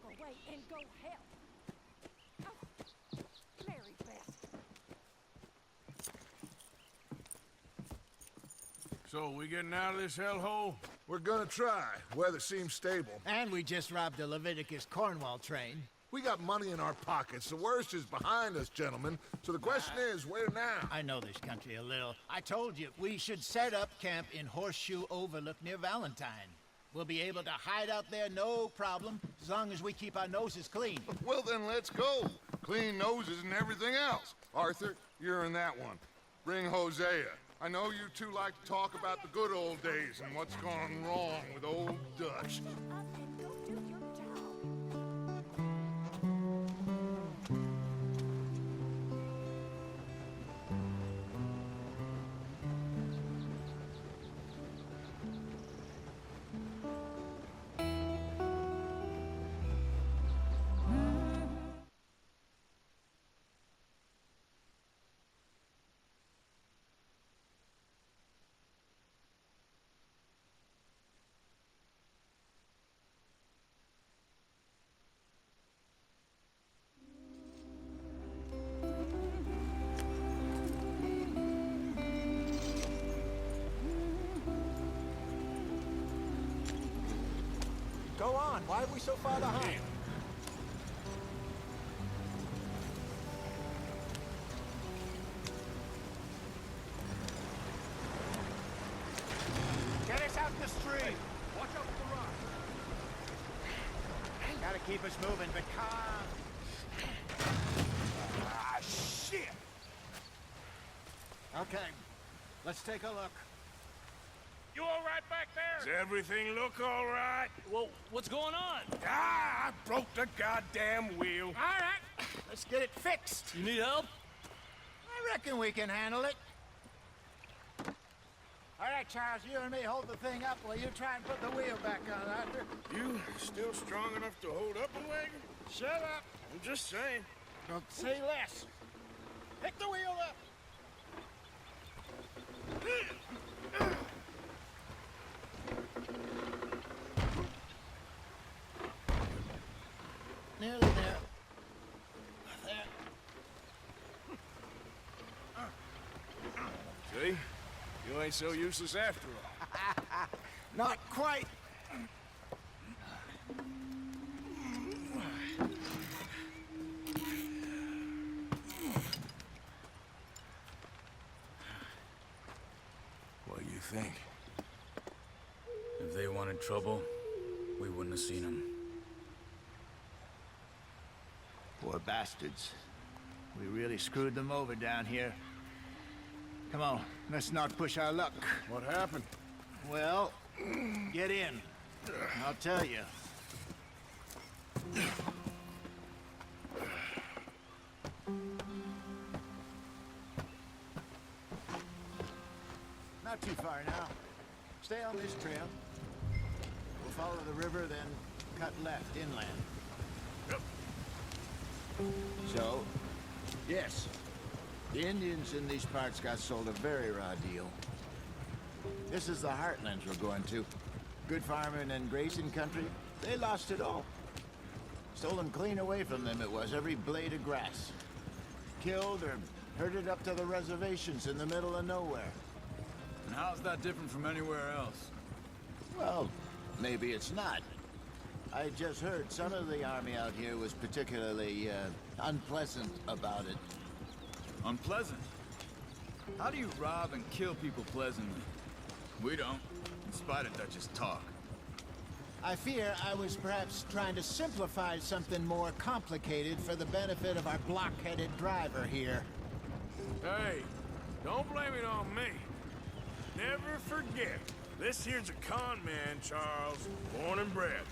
away and go help. Oh, Mary Beth. So, we getting out of this hellhole? We're gonna try. Weather seems stable. And we just robbed a Leviticus Cornwall train. We got money in our pockets. The worst is behind us, gentlemen. So the question is, where now? I know this country a little. I told you, we should set up camp in Horseshoe Overlook near Valentine. We'll be able to hide out there, no problem, as long as we keep our noses clean. Well, then let's go. Clean noses and everything else. Arthur, you're in that one. Bring Hosea. I know you two like to talk about the good old days and what's gone wrong with old Dutch. Up and go do your job. Go on, why are we so far behind? Get us out the street! Watch out for the rock. Gotta keep us moving, but calm. Ah, shit! Okay, let's take a look. You all right back there? Does everything look all right? Well, what's going on? Ah, I broke the goddamn wheel. All right, let's get it fixed. You need help? I reckon we can handle it. All right, Charles, you and me hold the thing up while you try and put the wheel back on, Arthur. You still strong enough to hold up a wagon? Shut up. I'm just saying. Don't say less. Pick the wheel up. Nearly there. There. See? You ain't so useless after all. Not quite. What do you think? If they wanted trouble, we wouldn't have seen them. Poor bastards. We really screwed them over down here. Come on, let's not push our luck. What happened? Well, get in. I'll tell you. Not too far now. Stay on this trail. We'll follow the river, then cut left inland. So, yes, the Indians in these parts got sold a very raw deal. This is the heartlands we're going to. Good farming and grazing country, they lost it all. Stolen clean away from them it was, every blade of grass. Killed or herded up to the reservations in the middle of nowhere. And how's that different from anywhere else? Well, maybe it's not. I just heard some of the army out here was particularly, unpleasant about it. Unpleasant? How do you rob and kill people pleasantly? We don't, in spite of Dutch's talk. I fear I was perhaps trying to simplify something more complicated for the benefit of our block-headed driver here. Hey, don't blame it on me. Never forget, this here's a con man, Charles, born and bred.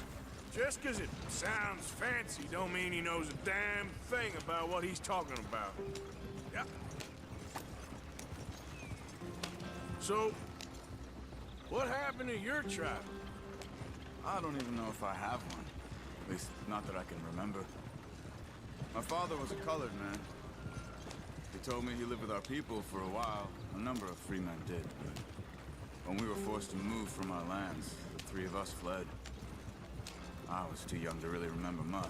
Just 'cause it sounds fancy don't mean he knows a damn thing about what he's talking about. Yeah. So, what happened to your tribe? I don't even know if I have one. At least, not that I can remember. My father was a colored man. He told me he lived with our people for a while. A number of free men did, but when we were forced to move from our lands, the three of us fled. I was too young to really remember much.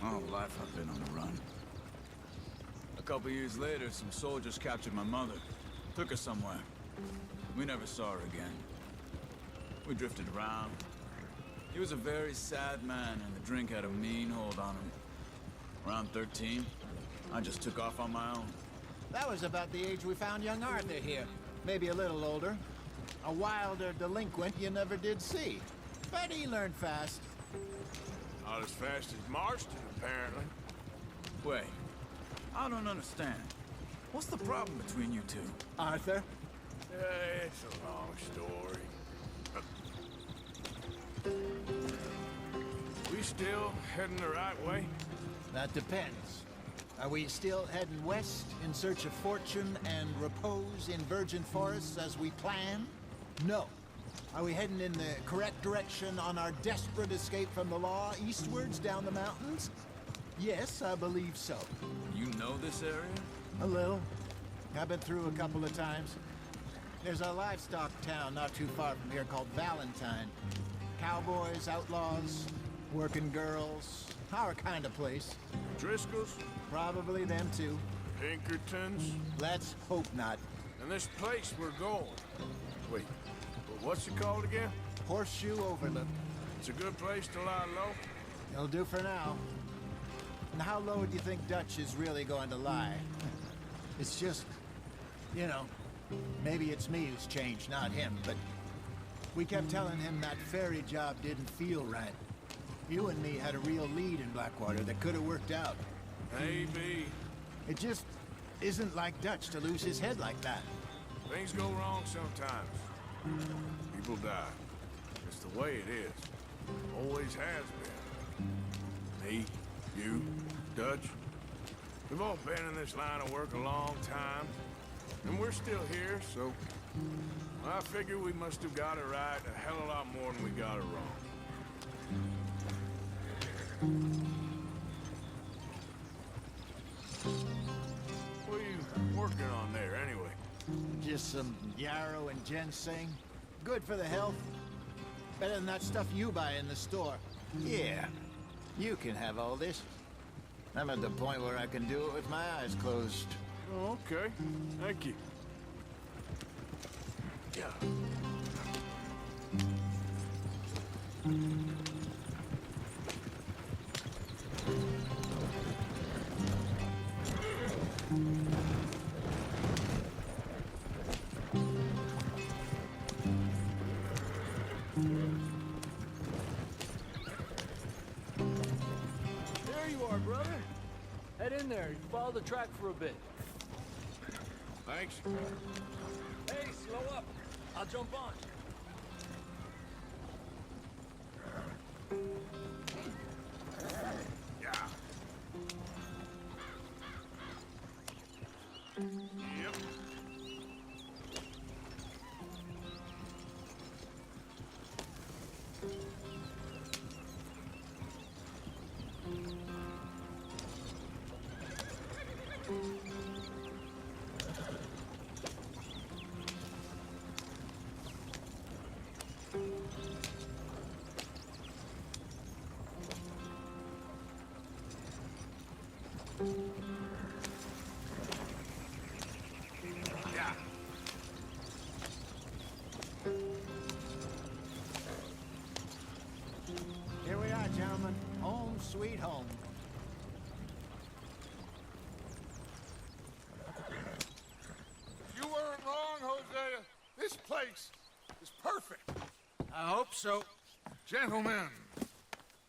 My whole life I've been on the run. A couple years later, some soldiers captured my mother. Took her somewhere. We never saw her again. We drifted around. He was a very sad man, and the drink had a mean hold on him. Around 13, I just took off on my own. That was about the age we found young Arthur here. Maybe a little older. A wilder delinquent you never did see. But he learned fast. Not as fast as Marston, apparently. Wait, I don't understand. What's the problem between you two? Arthur? It's a long story. We still heading the right way? That depends. Are we still heading west in search of fortune and repose in virgin forests as we planned? No. Are we heading in the correct direction on our desperate escape from the law eastwards down the mountains? Yes, I believe so. You know this area? A little. I've been through a couple of times. There's a livestock town not too far from here called Valentine. Cowboys, outlaws, working girls, our kind of place. Driscoll's? Probably them too. Pinkertons? Let's hope not. And this place we're going. Wait, but what's it called again? Horseshoe Overlook. It's a good place to lie low? It'll do for now. And how low do you think Dutch is really going to lie? It's just, you know, maybe it's me who's changed, not him, but we kept telling him that ferry job didn't feel right. You and me had a real lead in Blackwater that could have worked out. Maybe. It just isn't like Dutch to lose his head like that. Things go wrong sometimes. People die. It's the way it is. Always has been. Me, you, Dutch. We've all been in this line of work a long time. And we're still here, so I figure we must have got it right a hell of a lot more than we got it wrong. What are you working on there, anyway? Just some yarrow and ginseng. Good for the health. Better than that stuff you buy in the store. Yeah, you can have all this. I'm at the point where I can do it with my eyes closed. Oh, okay. Thank you. Yeah. There you are, brother. Head in there and follow the track for a bit. Thanks. Hey, slow up. I'll jump on. Yeah. Yep. Yeah. Here we are, gentlemen. Home sweet home. You weren't wrong, Hosea. This place is perfect. I hope so. Gentlemen,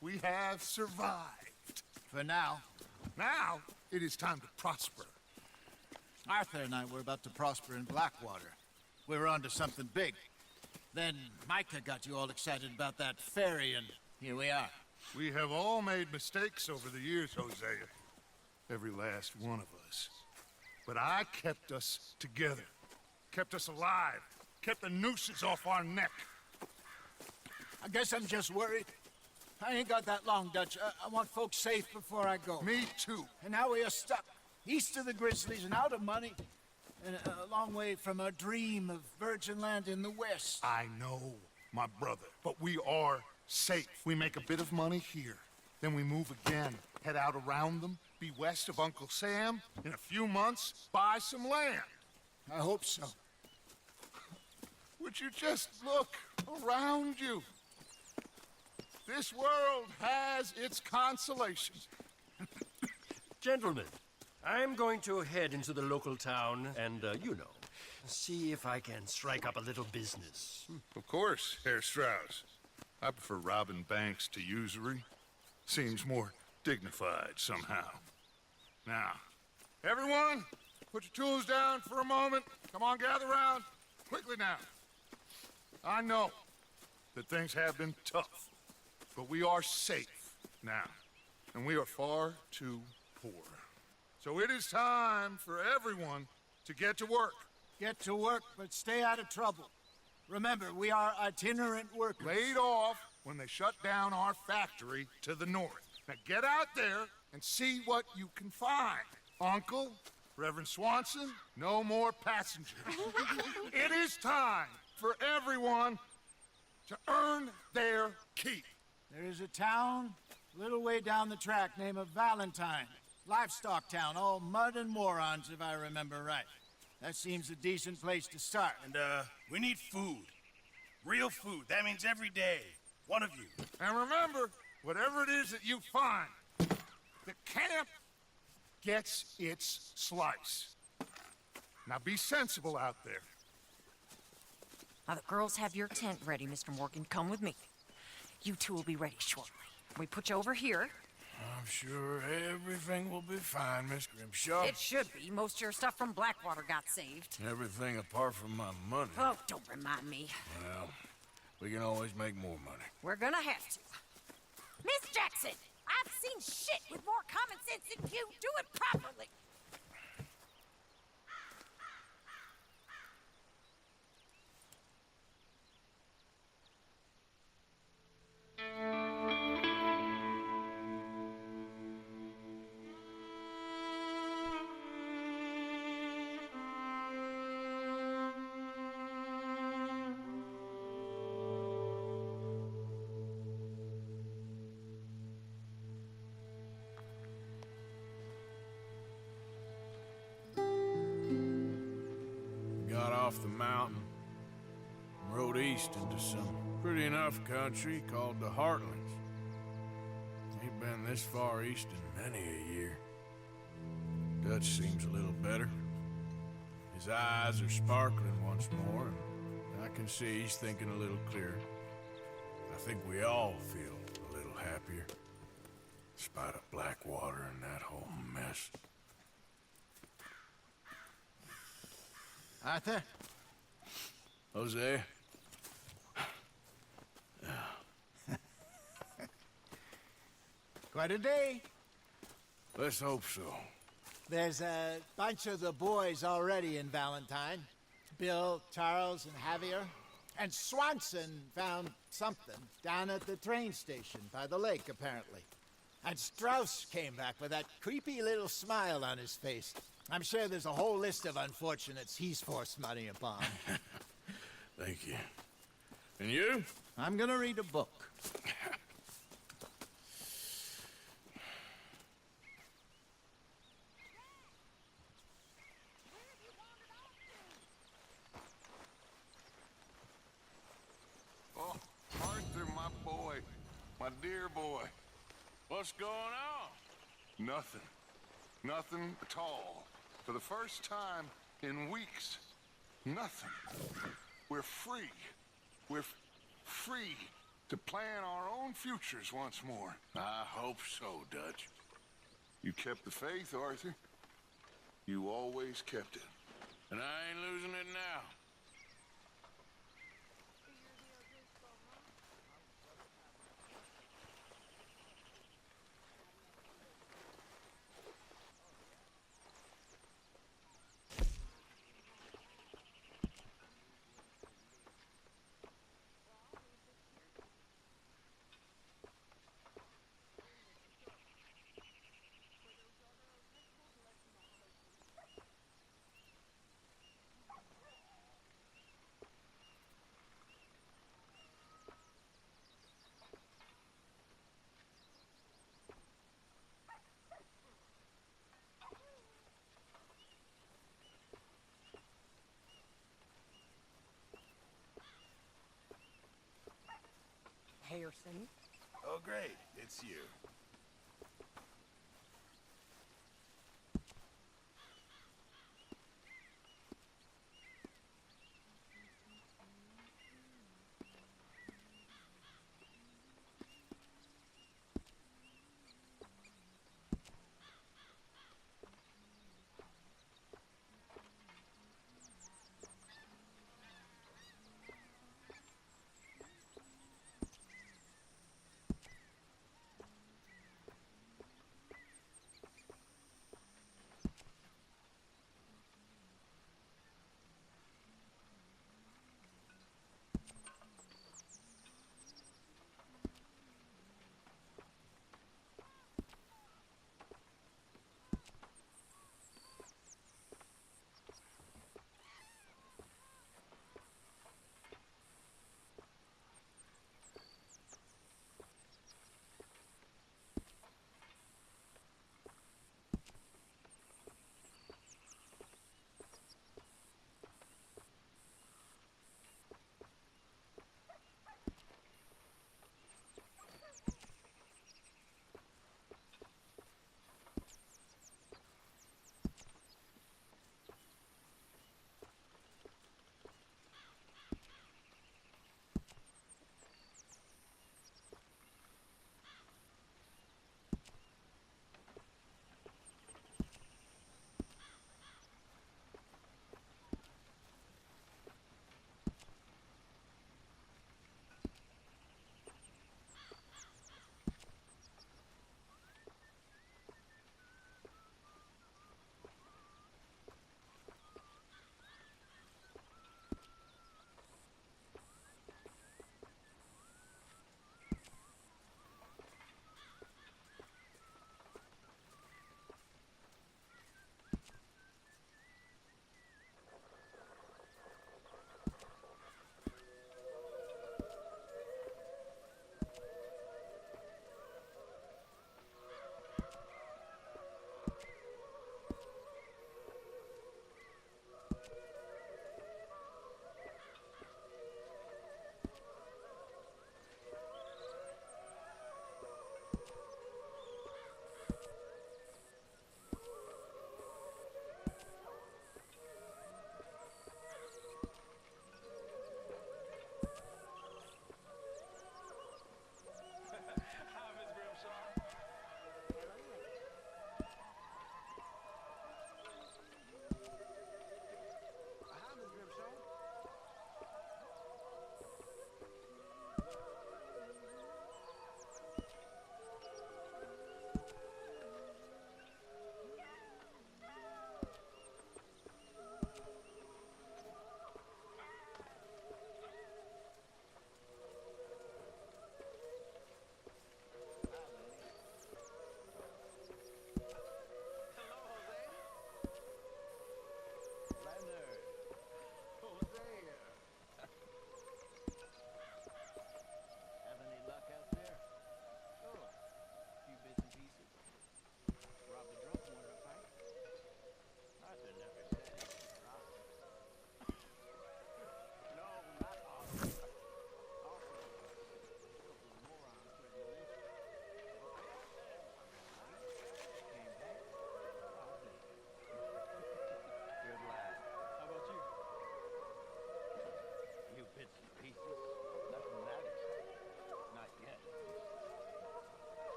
we have survived. For now. Now, it is time to prosper. Arthur and I were about to prosper in Blackwater. We were onto something big. Then Micah got you all excited about that ferry, and here we are. We have all made mistakes over the years, Hosea. Every last one of us. But I kept us together. Kept us alive. Kept the nooses off our neck. I guess I'm just worried. I ain't got that long, Dutch. I want folks safe before I go. Me too. And now we are stuck east of the Grizzlies and out of money, and a long way from our dream of virgin land in the west. I know, my brother. But we are safe. We make a bit of money here. Then we move again, head out around them, be west of Uncle Sam. In a few months, buy some land. I hope so. Would you just look around you? This world has its consolations. Gentlemen, I'm going to head into the local town and, see if I can strike up a little business. Of course, Herr Strauss. I prefer robbing banks to usury. Seems more dignified somehow. Now, everyone, put your tools down for a moment. Come on, gather round. Quickly now. I know that things have been tough, but we are safe now, and we are far too poor. So it is time for everyone to get to work. Get to work, but stay out of trouble. Remember, we are itinerant workers. Laid off when they shut down our factory to the north. Now get out there and see what you can find. Uncle, Reverend Swanson, no more passengers. It is time for everyone to earn their keep. There is a town a little way down the track named Valentine. Livestock town, all mud and morons, if I remember right. That seems a decent place to start. And, we need food. Real food. That means every day. One of you. And remember, whatever it is that you find, the camp gets its slice. Now be sensible out there. Now, the girls have your tent ready, Mr. Morgan. Come with me. You two will be ready shortly. We put you over here. I'm sure everything will be fine, Miss Grimshaw. It should be. Most of your stuff from Blackwater got saved. Everything apart from my money. Oh, don't remind me. Well, we can always make more money. We're gonna have to. Miss Jackson, I've seen shit with more common sense than you. Do it properly. Got off the mountain and rode east into some pretty enough country called the Heartlands. Ain't been this far east in many a year. Dutch seems a little better. His eyes are sparkling once more, and I can see he's thinking a little clearer. I think we all feel a little happier, in spite of Blackwater and that whole mess. Arthur? Jose? Quite a day. Let's hope so. There's a bunch of the boys already in Valentine. Bill, Charles, and Javier. And Swanson found something down at the train station by the lake, apparently. And Strauss came back with that creepy little smile on his face. I'm sure there's a whole list of unfortunates he's forced money upon. Thank you. And you? I'm gonna read a book. Oh, Arthur, my boy. My dear boy. What's going on? Nothing. Nothing at all. For the first time in weeks. Nothing. We're free. We're free to plan our own futures once more. I hope so, Dutch. You kept the faith, Arthur. You always kept it. And I ain't losing it now. Pearson. Oh, great. It's you.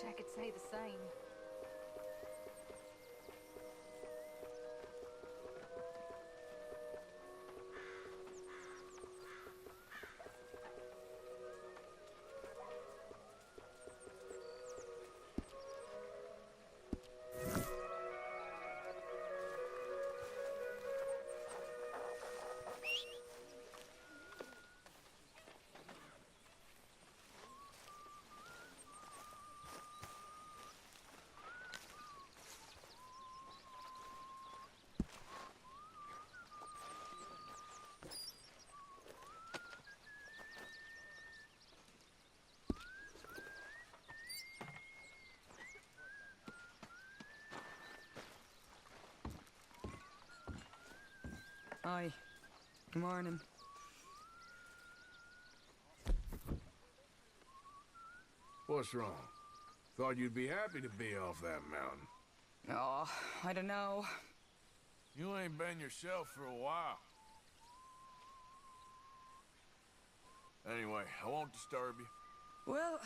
I could say the same. Hi. Good morning. What's wrong? Thought you'd be happy to be off that mountain. Oh, I don't know. You ain't been yourself for a while. Anyway, I won't disturb you. Well,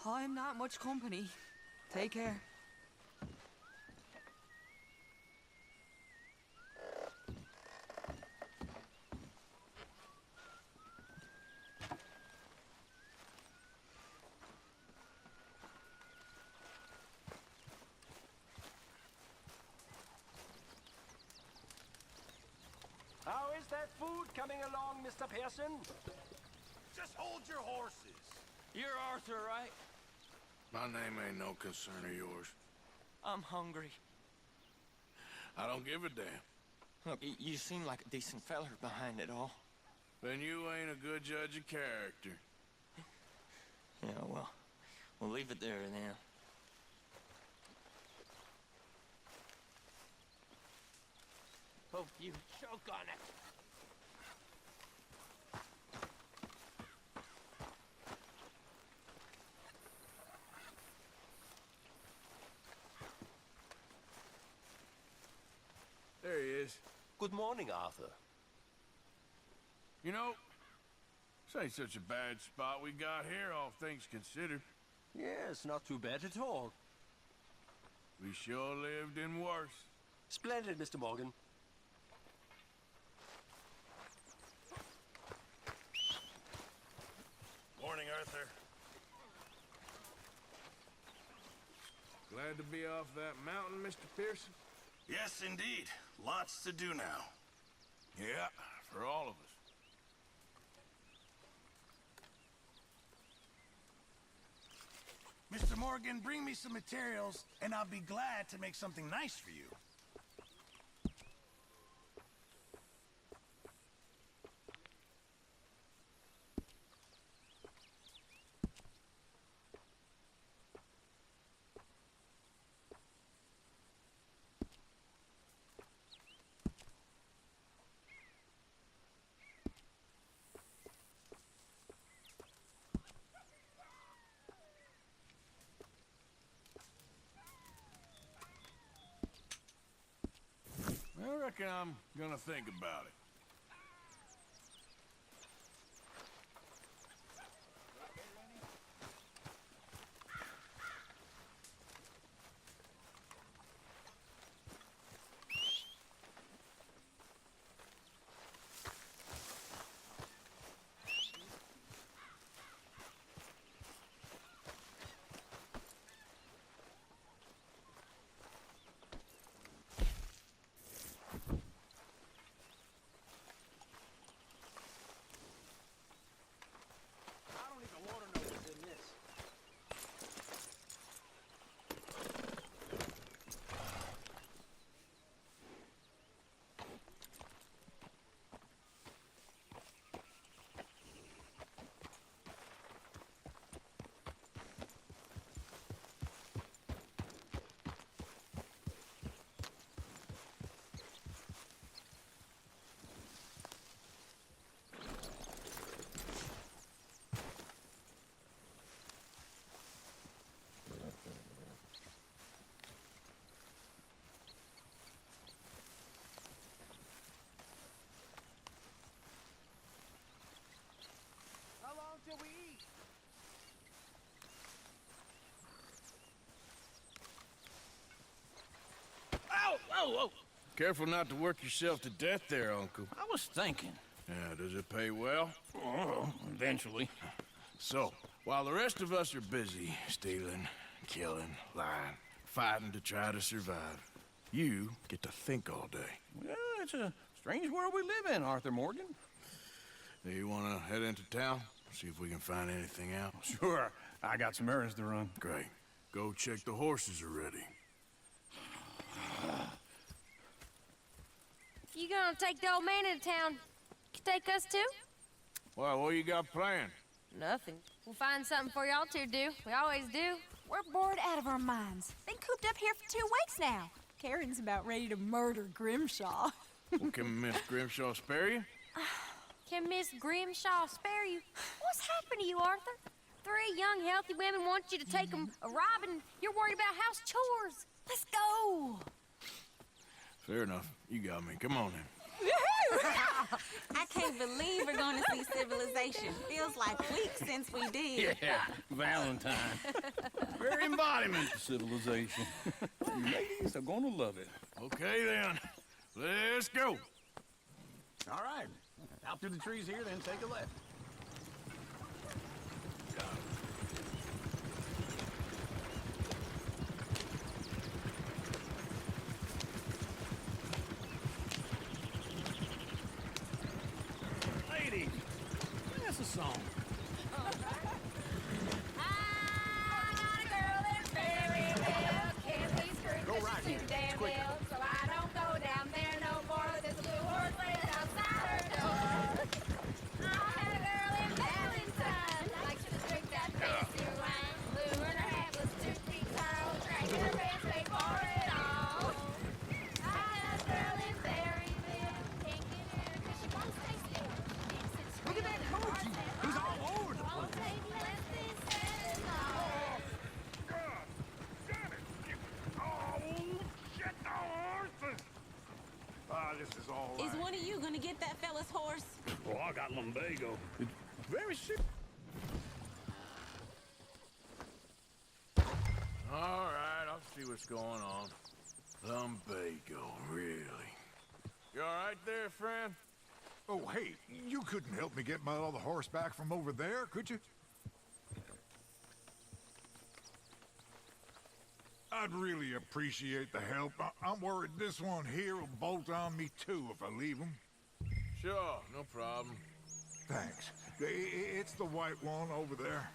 I'm not much company. Take care. How is that food coming along, Mr. Pearson? Just hold your horses. You're Arthur, right? My name ain't no concern of yours. I'm hungry. I don't give a damn. Look, you seem like a decent feller behind it all. Then you ain't a good judge of character. Yeah, well, we'll leave it there then. Hope you choke on it. There he is. Good morning, Arthur. You know, this ain't such a bad spot we got here, all things considered. Yes, not too bad at all. We sure lived in worse. Splendid, Mr. Morgan. Morning, Arthur. Glad to be off that mountain, Mr. Pearson? Yes, indeed. Lots to do now. Yeah, for all of us. Mr. Morgan, bring me some materials, and I'll be glad to make something nice for you. I reckon I'm gonna think about it. Oh! Careful not to work yourself to death there, Uncle. I was thinking. Yeah, does it pay well? Oh, eventually. So, while the rest of us are busy stealing, killing, lying, fighting to try to survive, you get to think all day. Well, it's a strange world we live in, Arthur Morgan. Do you want to head into town? See if we can find anything out? Sure. I got some errands to run. Great. Go check the horses are ready. You gonna take the old man into town? You take us too? Well, what you got planned? Nothing. We'll find something for y'all to do. We always do. We're bored out of our minds. Been cooped up here for 2 weeks now. Karen's about ready to murder Grimshaw. Well, can Miss Grimshaw spare you? Can Miss Grimshaw spare you? What's happened to you, Arthur? 3 young, healthy women want you to take them a robbing. You're worried about house chores. Let's go. Fair enough. You got me. Come on then. I can't believe we're going to see civilization. Feels like weeks since we did. Yeah, Valentine. Very embodiment of civilization. You ladies are going to love it. Okay then. Let's go. All right. Out through the trees here, then take a left. Ladies, sing us a song. Go right here. It's quicker. So I don't go down there no more. There's a blue horse laying outside her door. I had a girl in Valentine. Like she was drink that fancy wine. Blue and her hat was 2 feet tall. Dragging her pants, paid for it all. I had a girl in Berryville. Can't get in her 'cause she won't stay still. Look at that monkey. He's all over the place. This is all right. Is one of you going to get that fella's horse? Oh, I got lumbago. It's very simple. All right, I'll see what's going on. Lumbago, really? You all right there, friend? Oh, hey, you couldn't help me get my other horse back from over there, could you? I'd really appreciate the help. I'm worried this one here will bolt on me too if I leave him. Sure, no problem. Thanks. It's the white one over there.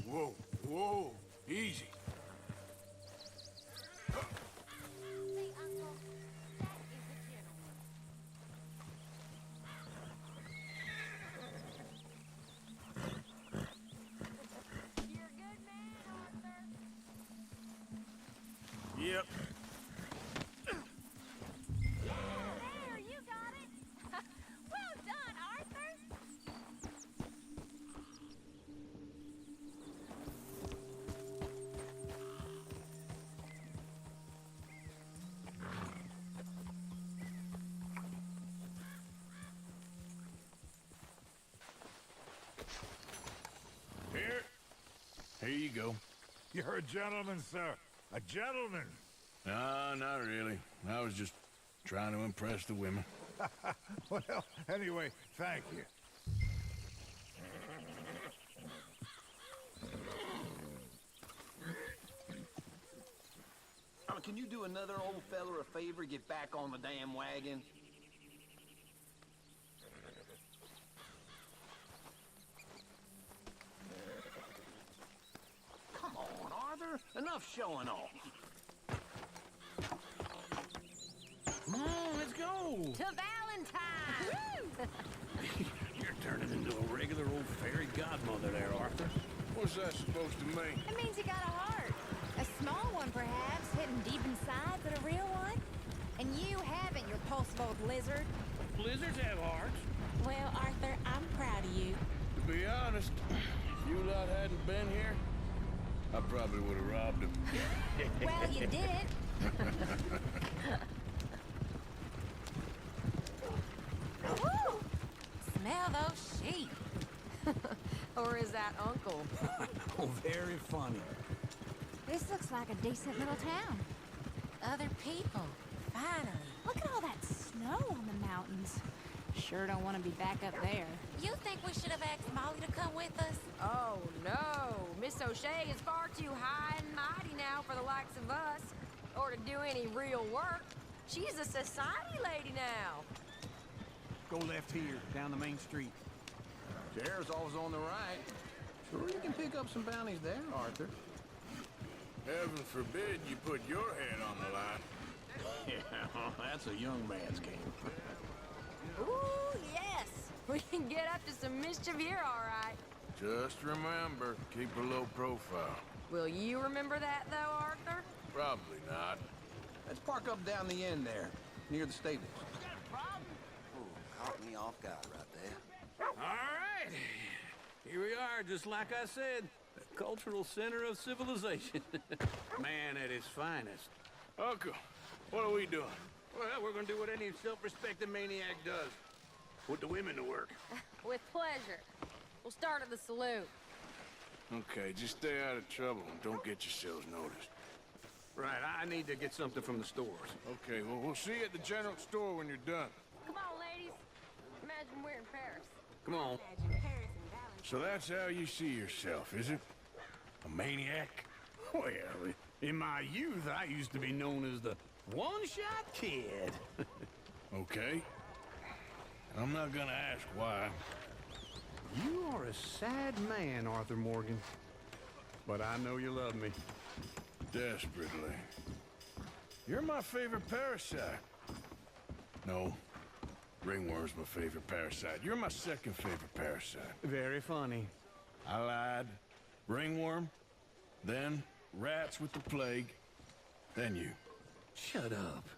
Whoa, whoa, easy. Yep. There, you got it. Well done, Arthur. Here you go. You're a gentleman, sir. A gentleman. No, not really. I was just trying to impress the women. Well, anyway, thank you. Can you do another old fella a favor? Get back on the damn wagon? Come on, Arthur. Enough showing off. Come on, let's go. To Valentine. You're turning into a regular old fairy godmother there, Arthur. What's that supposed to mean? It means you got a heart. A small one, perhaps, hidden deep inside, but a real one. And you haven't, you repulsive old lizard. Blizzards have hearts. Well, Arthur, I'm proud of you. To be honest, if you I hadn't been here, I probably would have robbed him. Well, you did. Woo! Smell those sheep. Or is that Uncle? Oh, very funny. This looks like a decent little town. Other people, finally. Look at all that snow on the mountains. Sure don't want to be back up there. You think we should have asked Molly to come with us? Oh, no. Miss O'Shea is far too high and mighty now for the likes of us, or to do any real work. She's a society lady now. Go left here, down the main street. Sheriff's always on the right. Sure, you can pick up some bounties there, Arthur. Heaven forbid you put your head on the line. Yeah, that's a young man's game. Ooh, yes. We can get up to some mischief here, all right. Just remember, keep a low profile. Will you remember that, though, Arthur? Probably not. Let's park up down the end there, near the stables. Ooh, caught me off guard right there. All right. Here we are, just like I said. The cultural center of civilization. Man at his finest. Uncle, what are we doing? Well, we're gonna do what any self-respecting maniac does. Put the women to work. With pleasure. We'll start at the saloon. Okay, just stay out of trouble and don't get yourselves noticed. Right, I need to get something from the stores. Okay, well, we'll see you at the general store when you're done. Come on, ladies. Imagine we're in Paris. Come on. Imagine Paris and Valentine. So that's how you see yourself, is it? A maniac? Well, in my youth, I used to be known as the one-shot kid. Okay. I'm not gonna ask why. You are a sad man, Arthur Morgan. But I know you love me. Desperately. You're my favorite parasite. No. Ringworm's my favorite parasite. You're my second favorite parasite. Very funny. I lied. Ringworm, then rats with the plague, then you. Shut up.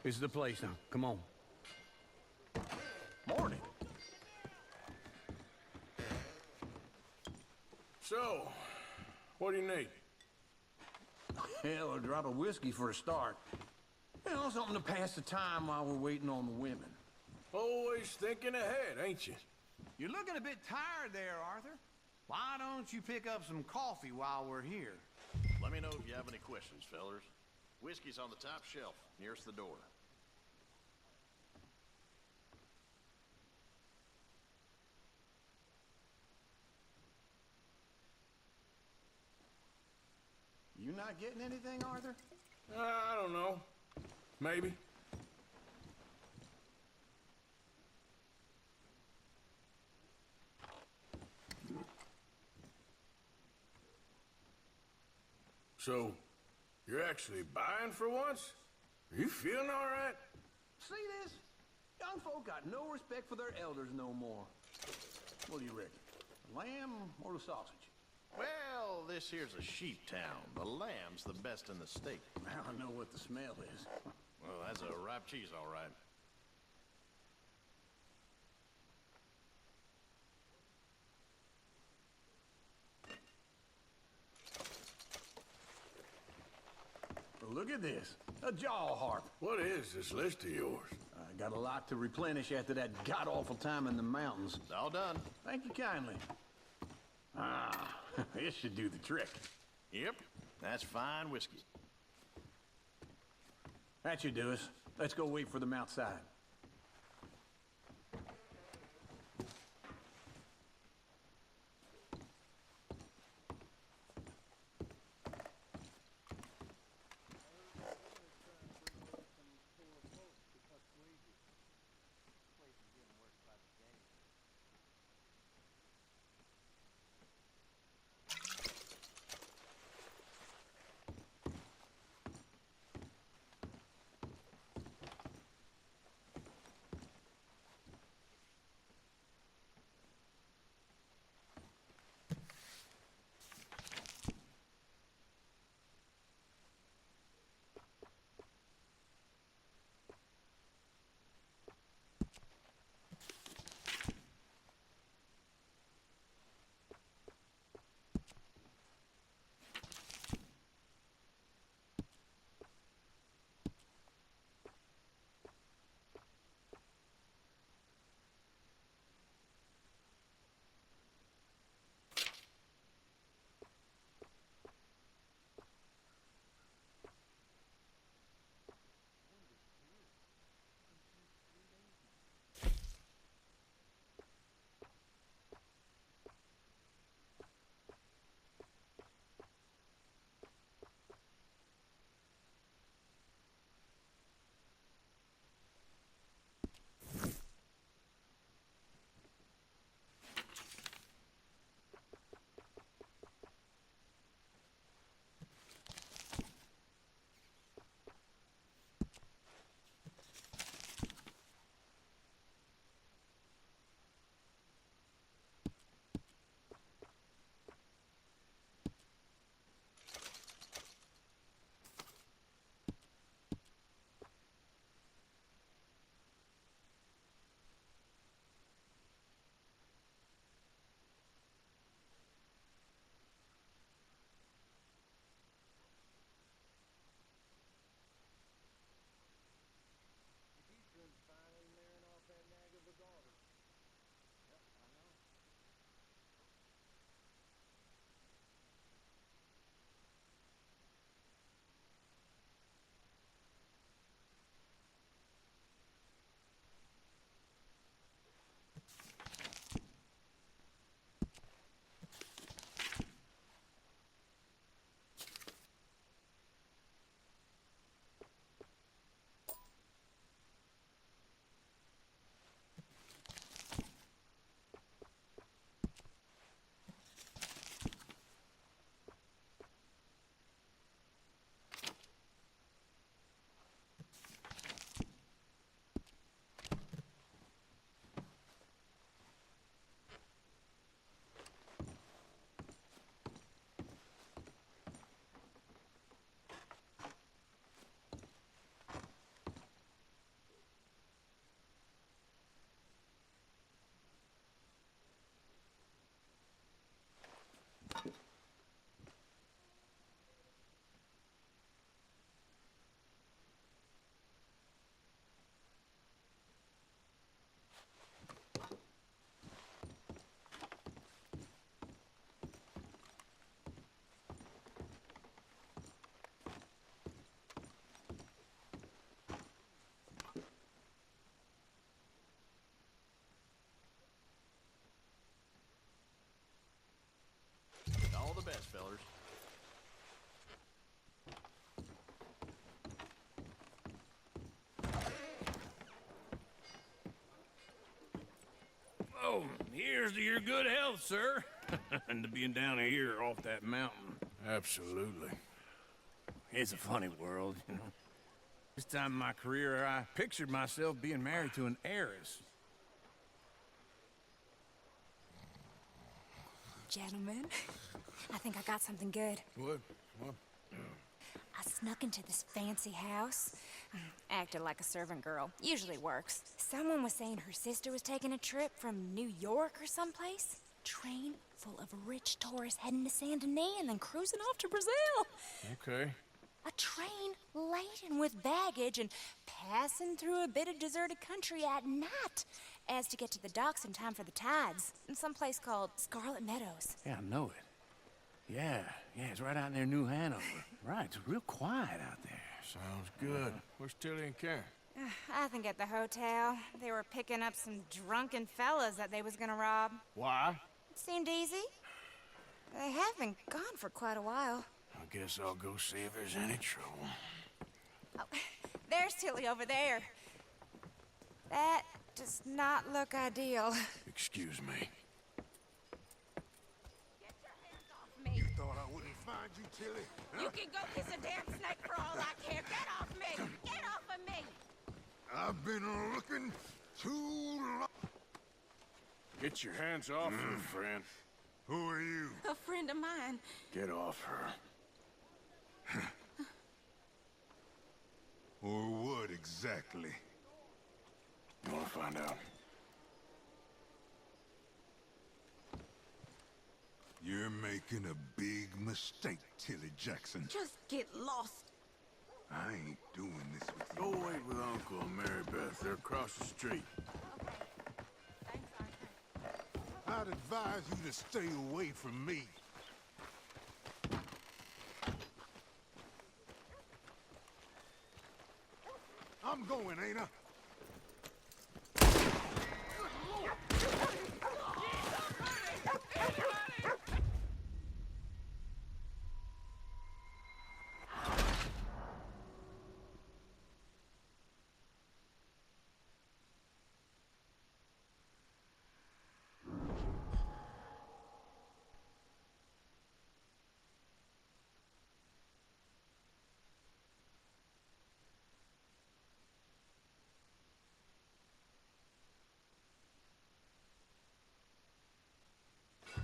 This is the place now. Come on. Morning. So, what do you need? Hell, a drop of whiskey for a start. You know, something to pass the time while we're waiting on the women. Always thinking ahead, ain't you? You're looking a bit tired there, Arthur. Why don't you pick up some coffee while we're here? Let me know if you have any questions, fellers. Whiskey's on the top shelf, nearest the door. You not getting anything, Arthur? I don't know. Maybe. So, you're actually buying for once? Are you feeling all right? See this? Young folk got no respect for their elders no more. What do you reckon? The lamb or the sausage? Well, this here's a sheep town. The lamb's the best in the state. Now I know what the smell is. Well, that's a ripe cheese, all right. Look at this. A jaw harp. What is this list of yours? I got a lot to replenish after that god-awful time in the mountains. It's all done. Thank you kindly. Ah, this should do the trick. Yep, that's fine whiskey. That should do us. Let's go wait for them outside. Cheers to your good health, sir. And to being down here off that mountain. Absolutely. It's a funny world, you know. This time in my career, I pictured myself being married to an heiress. Gentlemen, I think I got something good. What? What? I snuck into this fancy house. Acted like a servant girl. Usually works. Someone was saying her sister was taking a trip from New York or someplace. Train full of rich tourists heading to Saint Denis and then cruising off to Brazil. Okay. A train laden with baggage and passing through a bit of deserted country at night as to get to the docks in time for the tides in some place called Scarlet Meadows. Yeah, I know it. Yeah, it's right out near New Hanover. Right, it's real quiet out there. Sounds good. Where's Tilly and Karen? I think at the hotel. They were picking up some drunken fellas that they was gonna rob. Why? It seemed easy. They have been gone for quite a while. I guess I'll go see if there's any trouble. Oh, there's Tilly over there. That does not look ideal. Excuse me. You thought I wouldn't find you, Tilly? Huh? You can go kiss a damn snake for all I care. Get off me! Get off of me! I've been looking too long. Get your hands off her, friend. Who are you? A friend of mine. Get off her. Or what exactly? You want to find out? You're making a big mistake, Tilly Jackson. Just get lost. I ain't doing this with you. Go wait with Uncle and Mary Beth. They're across the street. I'd advise you to stay away from me. I'm going, ain't I?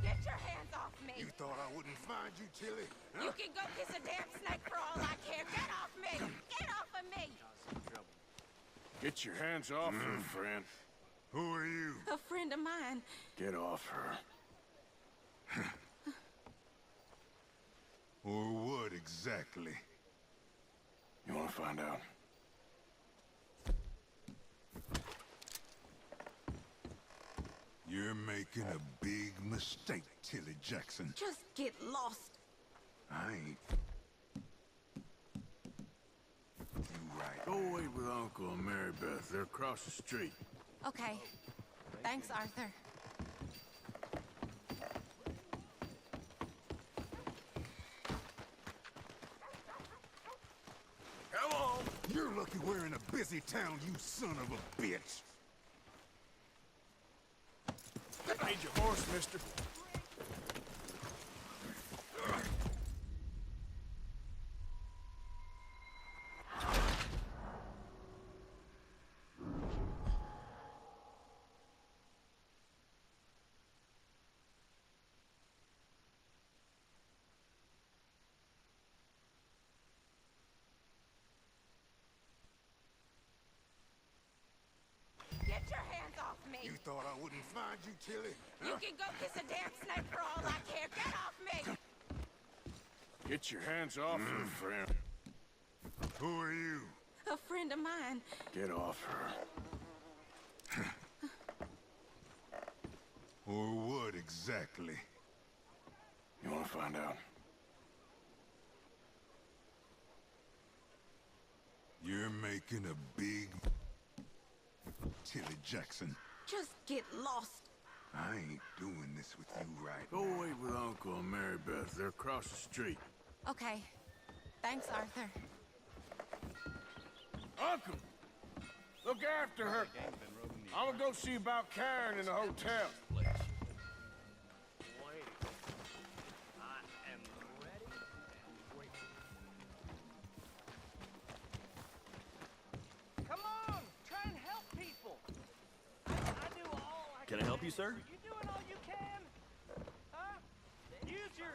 Get your hands off me! You thought I wouldn't find you, Tilly? Huh? You can go kiss a damn snake for all I care. Get off me! Get off of me! Get your hands off her, friend. Who are you? A friend of mine. Get off her. Or what exactly? You want to find out? You're making a big mistake, Tilly Jackson. Just get lost. I ain't. You right. Go wait with Uncle and Mary Beth. They're across the street. Okay. Thanks, Arthur. Come on! You're lucky we're in a busy town, you son of a bitch. Need your horse, mister. Get your hands off me! You thought I wouldn't find you, Tilly? You can go kiss a damn snake for all I care. Get off me! Get your hands off her, friend. Who are you? A friend of mine. Get off her. Or what exactly? You want to find out? You're making a big... Tilly Jackson. Just get lost. I ain't doing this with you right Go now. wait with Uncle and Mary Beth. They're across the street. Okay. Thanks, Arthur. Uncle! Look after her. I'm gonna go see about Karen in the hotel. help you, sir? You doing all you can? Huh? Use your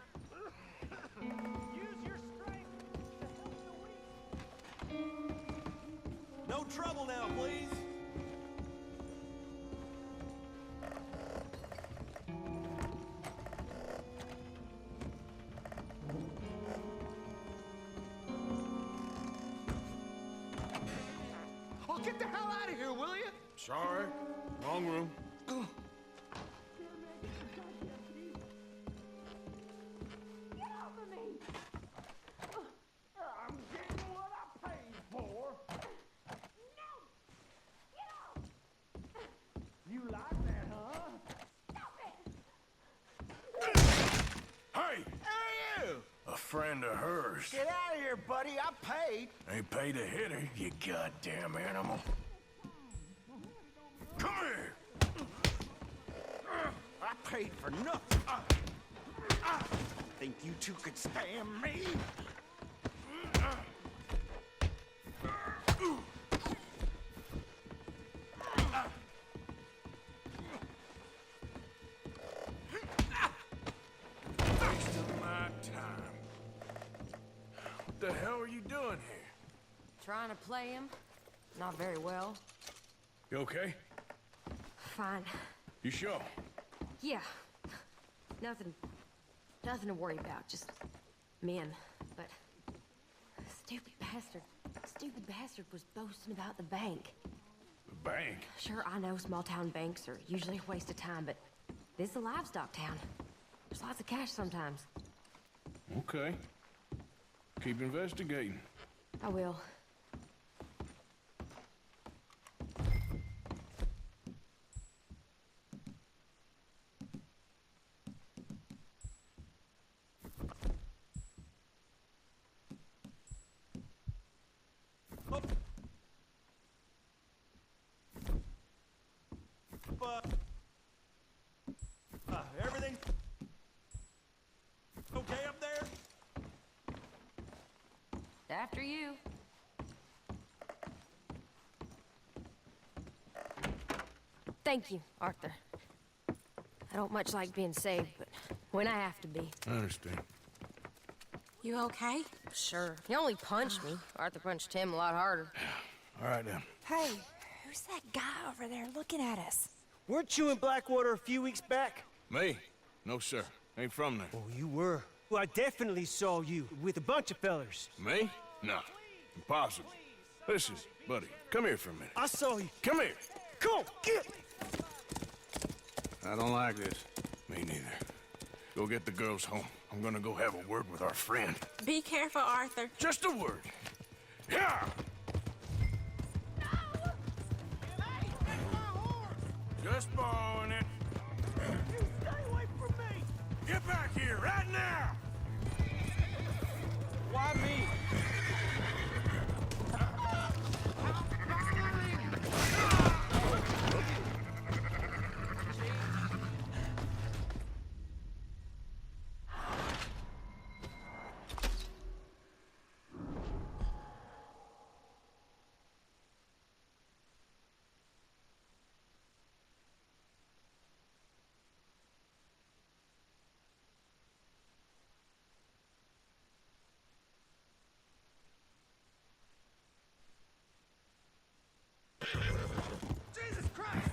strength to help the weak. No trouble now, please. Oh, get the hell out of here, will you? Sorry. Wrong room. Get off of me! I'm getting what I paid for. No! Get off! You like that, huh? Stop it! Hey! Hey, you! A friend of hers. Get out of here, buddy. I paid. Ain't paid to hit her, you goddamn animal. Come here! I paid for nothing. Think you two could stand me? Wasting my time. What the hell are you doing here? Trying to play him? Not very well. You okay? Fine. You sure? Yeah. Nothing to worry about. Just men. But stupid bastard was boasting about the bank. The bank? Sure, I know small town banks are usually a waste of time, but this is a livestock town. There's lots of cash sometimes. Okay. Keep investigating. I will. Everything okay up there? After you. Thank you, Arthur. I don't much like being saved, but when I have to be. I understand. You okay? Sure. He only punched me. Arthur punched him a lot harder. All right, then. Hey, who's that guy over there looking at us? Weren't you in Blackwater a few weeks back? Me? No, sir. Ain't from there. Oh, you were. Well, I definitely saw you with a bunch of fellers. Me? No. Impossible. Listen, buddy, come here for a minute. I saw you. Come here. Come on, get! I don't like this. Me neither. Go get the girls home. I'm gonna go have a word with our friend. Be careful, Arthur. Just a word. Yeah! Just borrowing it. You stay away from me! Get back here, right now! Why me? Jesus Christ!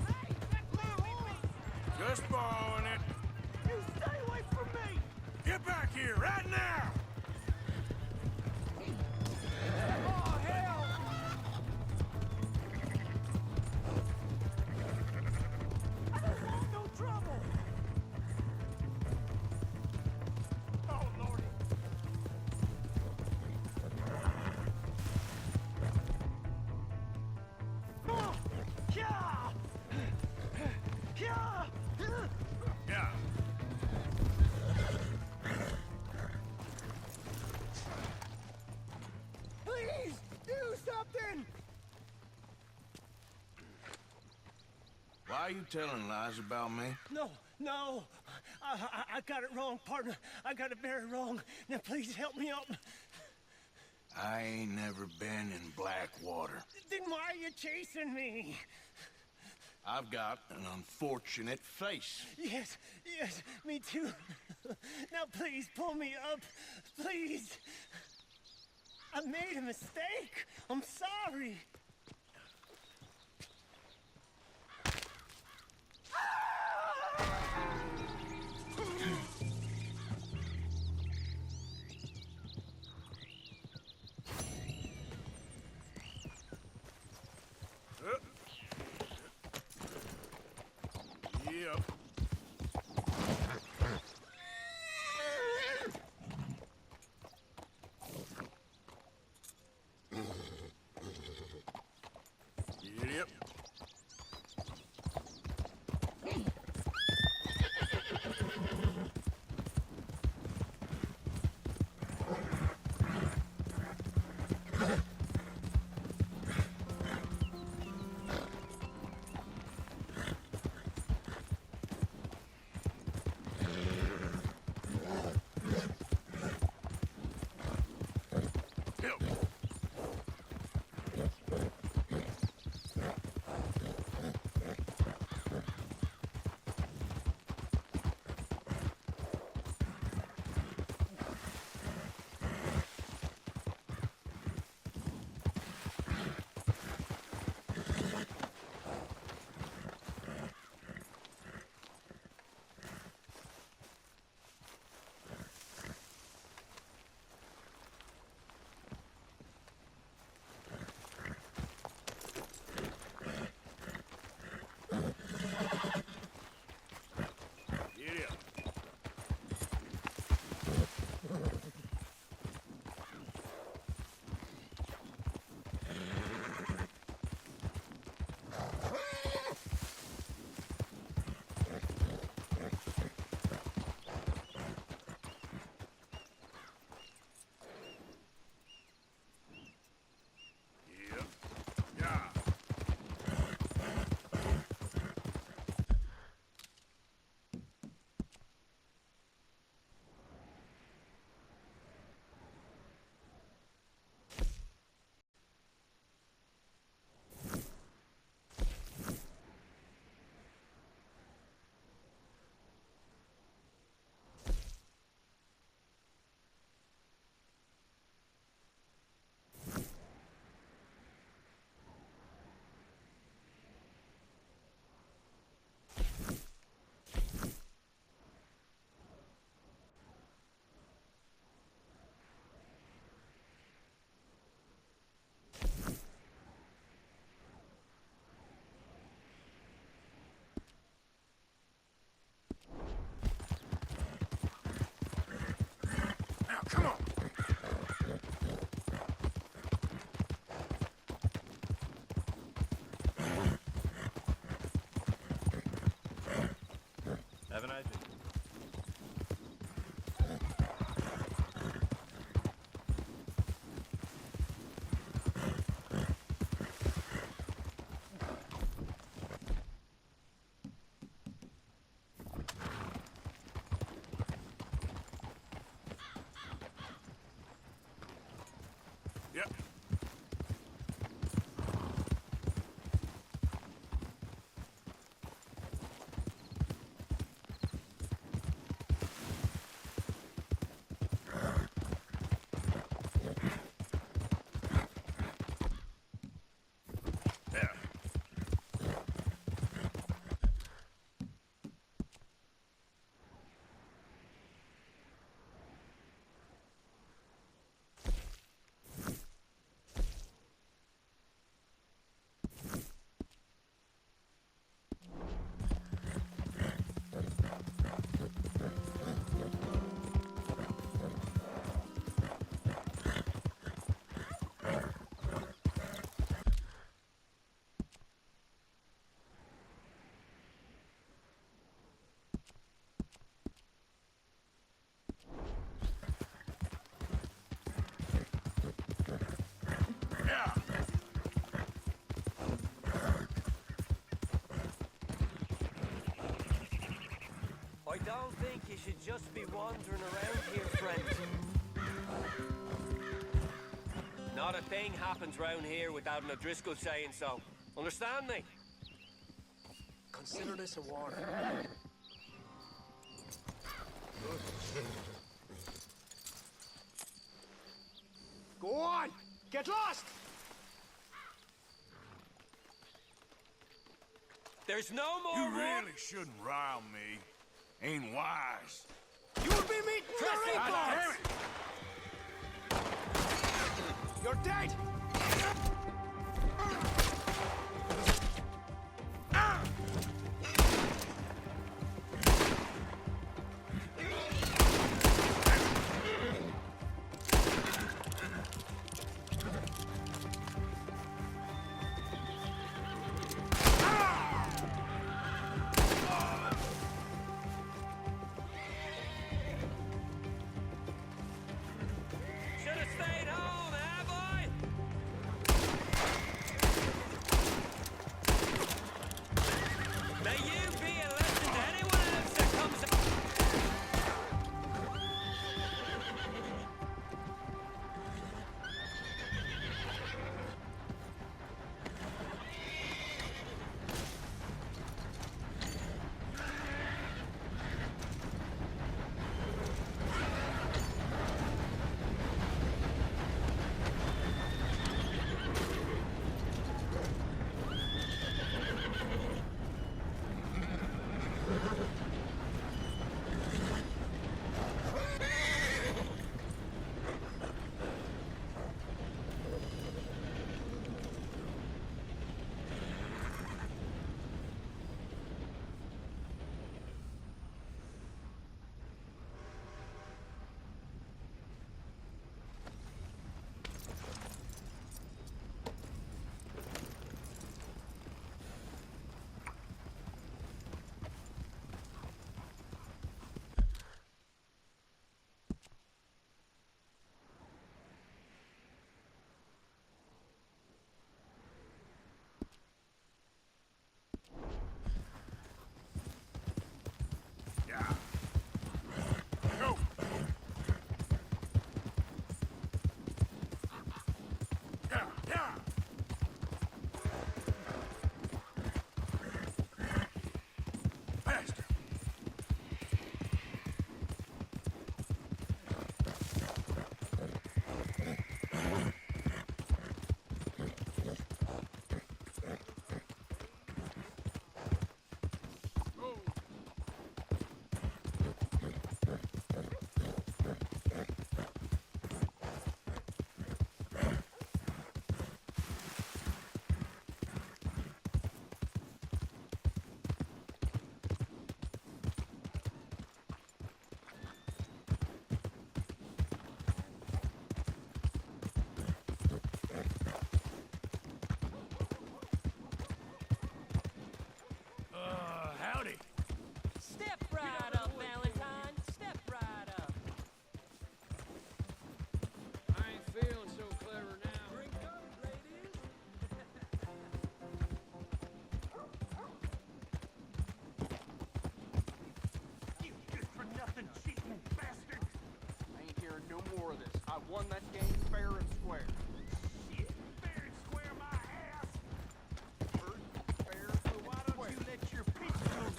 Hey, Just borrowing it. you stay away from me! Get back here, right now! Oh, hell! I don't want no trouble! Oh, Lordy! Oh, yeah! Yeah! Yeah. Please, do something! Why are you telling lies about me? No. I got it wrong, partner. I got it very wrong. Now, please help me up. I ain't never been in Blackwater. Then why are you chasing me? I've got an unfortunate face. Yes, yes, me too. Now please pull me up, please. I made a mistake. I'm sorry. Yep. Yep. Come on. Have a nice day. Yep. There. I don't think you should just be wandering around here, friend. Not a thing happens round here without an O'Driscoll saying so. Understand me? Consider this a warning. Go on! Get lost! There's no more You really shouldn't rile me. Ain't wise. You'll be meeting the reapers! You're dead! Should have stayed home, eh, boy? May you be a lesson to anyone else that comes up. Howdy. Step right up, Valentine. Step right up. I ain't feeling so clever now. Drink up, ladies. You good-for-nothing cheating bastard! I ain't hearing no more of this. I won that game fair and square. Shit! Fair and square my ass! Fair, So why don't you let your pistols...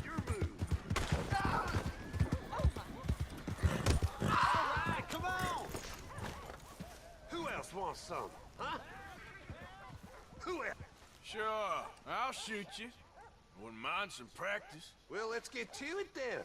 Your move! Alright, come on! Who else wants some, huh? Who else? Sure, I'll shoot you. Wouldn't mind some practice. Well, let's get to it then.